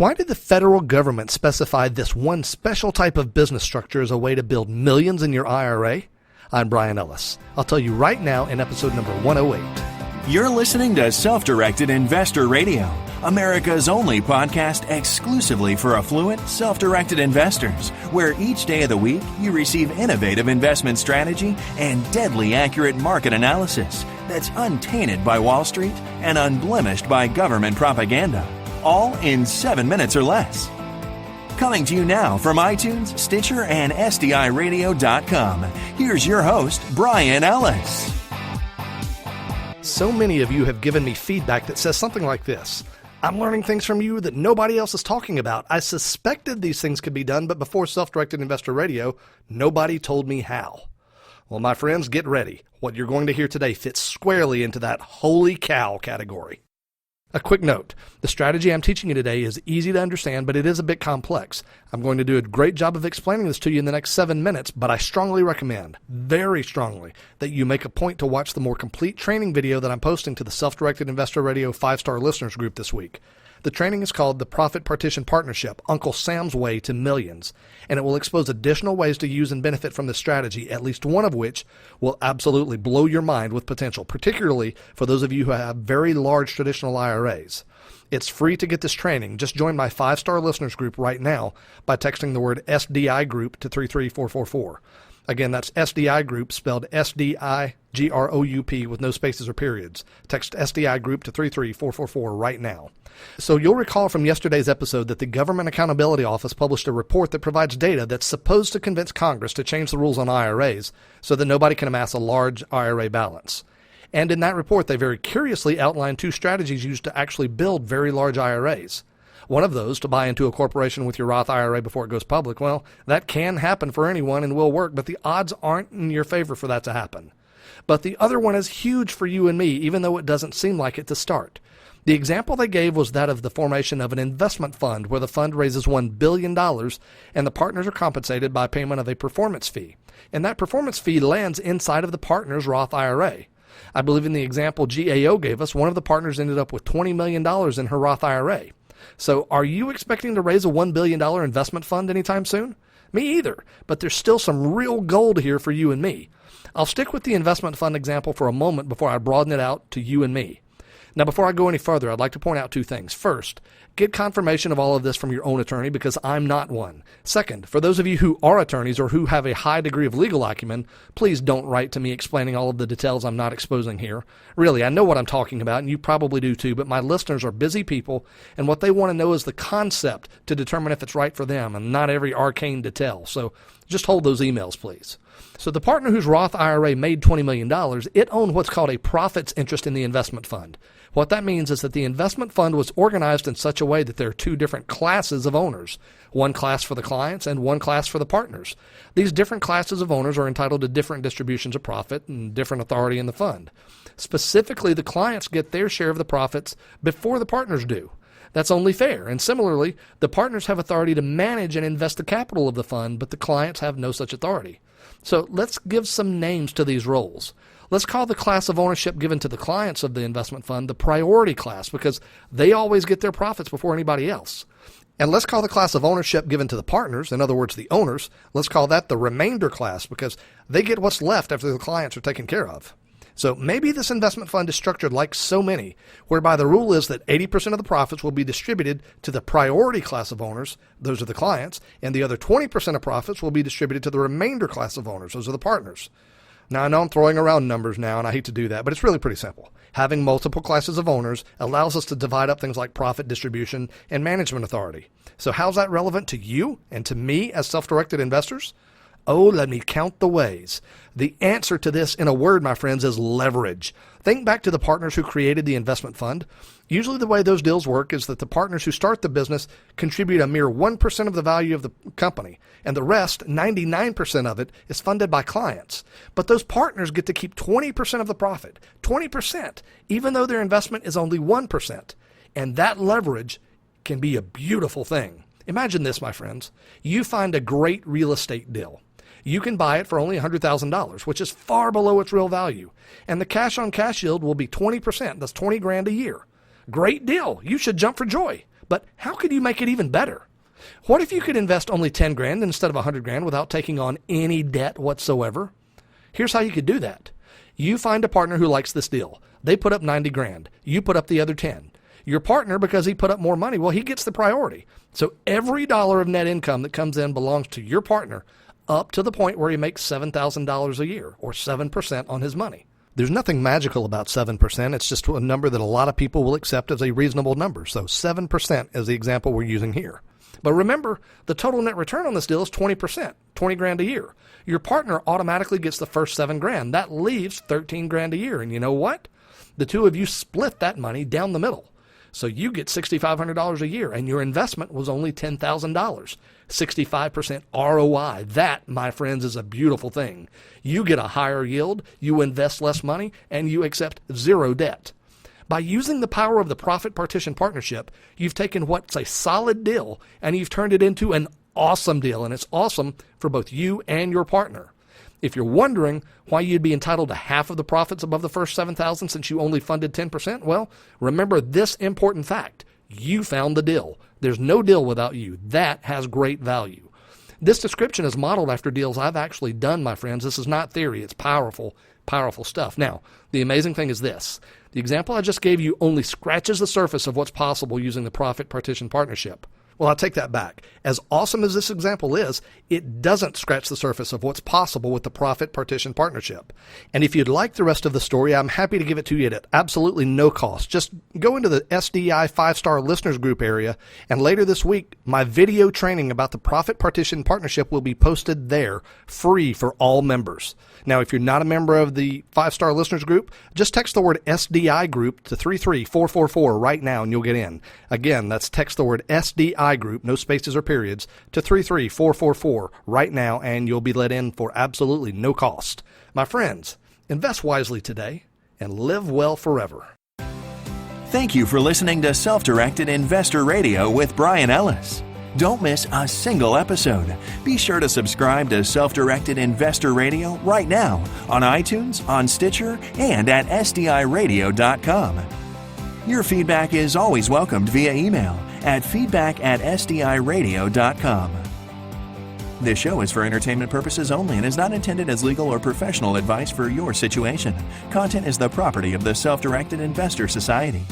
Why did the federal government specify this one special type of business structure as a way to build millions in your IRA? I'm Bryan Ellis. I'll tell you right now in episode number 108. You're listening to Self-Directed Investor Radio, America's only podcast exclusively for affluent, self-directed investors, where each day of the week you receive innovative investment strategy and deadly accurate market analysis that's untainted by Wall Street and unblemished by government propaganda, all in 7 minutes or less. Coming to you now from iTunes, Stitcher, and SDIRadio.com, here's your host, Bryan Ellis. So many of you have given me feedback that says something like this. I'm learning things from you that nobody else is talking about. I suspected these things could be done, but before Self-Directed Investor Radio, nobody told me how. Well, my friends, get ready. What you're going to hear today fits squarely into that holy cow category. A quick note, the strategy I'm teaching you today is easy to understand, but it is a bit complex. I'm going to do a great job of explaining this to you in the next 7 minutes, but I strongly recommend, very strongly, that you make a point to watch the more complete training video that I'm posting to the Self-Directed Investor Radio 5-star listeners group this week. The training is called the Profit Partition Partnership, Uncle Sam's Way to Millions, and it will expose additional ways to use and benefit from this strategy, at least one of which will absolutely blow your mind with potential, particularly for those of you who have very large traditional IRAs. It's free to get this training. Just join my 5-star listeners group right now by texting the word SDIGroup to 33444. Again, that's SDIGroup, spelled SDIGroup with no spaces or periods. Text SDIGroup to 33444 right now. So you'll recall from yesterday's episode that the Government Accountability Office published a report that provides data that's supposed to convince Congress to change the rules on IRAs so that nobody can amass a large IRA balance. And in that report, they very curiously outlined 2 strategies used to actually build very large IRAs. One of those, to buy into a corporation with your Roth IRA before it goes public, well, that can happen for anyone and will work, but the odds aren't in your favor for that to happen. But the other one is huge for you and me, even though it doesn't seem like it to start. The example they gave was that of the formation of an investment fund where the fund raises $1 billion and the partners are compensated by payment of a performance fee. And that performance fee lands inside of the partner's Roth IRA. I believe in the example GAO gave us, one of the partners ended up with $20 million in her Roth IRA. So are you expecting to raise a $1 billion investment fund anytime soon? Me either, but there's still some real gold here for you and me. I'll stick with the investment fund example for a moment before I broaden it out to you and me. Now, before I go any further, I'd like to point out 2 things. First, get confirmation of all of this from your own attorney because I'm not one. Second, for those of you who are attorneys or who have a high degree of legal acumen, please don't write to me explaining all of the details I'm not exposing here. Really, I know what I'm talking about, and you probably do too, but my listeners are busy people, and what they want to know is the concept to determine if it's right for them, and not every arcane detail. So just hold those emails, please. So the partner whose Roth IRA made $20 million, it owned what's called a profits interest in the investment fund. What that means is that the investment fund was organized in such a way that there are 2 different classes of owners, one class for the clients and one class for the partners. These different classes of owners are entitled to different distributions of profit and different authority in the fund. Specifically, the clients get their share of the profits before the partners do. That's only fair. And similarly, the partners have authority to manage and invest the capital of the fund, but the clients have no such authority. So let's give some names to these roles. Let's call the class of ownership given to the clients of the investment fund the priority class because they always get their profits before anybody else. And let's call the class of ownership given to the partners, in other words, the owners, let's call that the remainder class because they get what's left after the clients are taken care of. So maybe this investment fund is structured like so many, whereby the rule is that 80% of the profits will be distributed to the priority class of owners, those are the clients, and the other 20% of profits will be distributed to the remainder class of owners, those are the partners. Now, I know I'm throwing around numbers now, and I hate to do that, but it's really pretty simple. Having multiple classes of owners allows us to divide up things like profit distribution and management authority. So how's that relevant to you and to me as self-directed investors? Oh, let me count the ways. The answer to this, in a word, my friends, is leverage. Think back to the partners who created the investment fund. Usually the way those deals work is that the partners who start the business contribute a mere 1% of the value of the company, and the rest, 99% of it, is funded by clients. But those partners get to keep 20% of the profit, 20%, even though their investment is only 1%. And that leverage can be a beautiful thing. Imagine this, my friends. You find a great real estate deal. You can buy it for only $100,000, which is far below its real value. And the cash on cash yield will be 20%. That's 20 grand a year. Great deal. You should jump for joy. But how could you make it even better? What if you could invest only 10 grand instead of 100 grand without taking on any debt whatsoever? Here's how you could do that. You find a partner who likes this deal. They put up 90 grand. You put up the other 10. Your partner, because he put up more money, well, he gets the priority. So every dollar of net income that comes in belongs to your partner up to the point where he makes $7,000 a year, or 7% on his money. There's nothing magical about 7%. It's just a number that a lot of people will accept as a reasonable number. So 7% is the example we're using here. But remember, the total net return on this deal is 20%, 20 grand a year. Your partner automatically gets the first 7 grand. That leaves 13 grand a year. And you know what? The two of you split that money down the middle. So you get $6,500 a year, and your investment was only $10,000. 65% ROI. That, my friends, is a beautiful thing. You get a higher yield, you invest less money, and you accept zero debt. By using the power of the Profit Partition Partnership, you've taken what's a solid deal, and you've turned it into an awesome deal, and it's awesome for both you and your partner. If you're wondering why you'd be entitled to half of the profits above the first $7,000 since you only funded 10%, well, remember this important fact. You found the deal. There's no deal without you. That has great value. This description is modeled after deals I've actually done, my friends. This is not theory. It's powerful, powerful stuff. Now, the amazing thing is this. The example I just gave you only scratches the surface of what's possible using the Profit Partition Partnership. Well, I'll take that back. As awesome as this example is, it doesn't scratch the surface of what's possible with the Profit Partition Partnership. And if you'd like the rest of the story, I'm happy to give it to you at absolutely no cost. Just go into the SDI 5-star listeners group area, and later this week, my video training about the Profit Partition Partnership will be posted there, free for all members. Now, if you're not a member of the 5-star listeners group, just text the word SDIGroup to 33444 right now and you'll get in. Again, that's text the word SDIGroup, no spaces or periods, to 33444 right now and you'll be let in for absolutely no cost. My friends, invest wisely today and live well forever. Thank you for listening to Self-Directed Investor Radio with Bryan Ellis. Don't miss a single episode. Be sure to subscribe to Self-Directed Investor Radio right now on iTunes, on Stitcher, and at SDIRadio.com. Your feedback is always welcomed via email at feedback@SDIRadio.com. This show is for entertainment purposes only and is not intended as legal or professional advice for your situation. Content is the property of the Self-Directed Investor Society.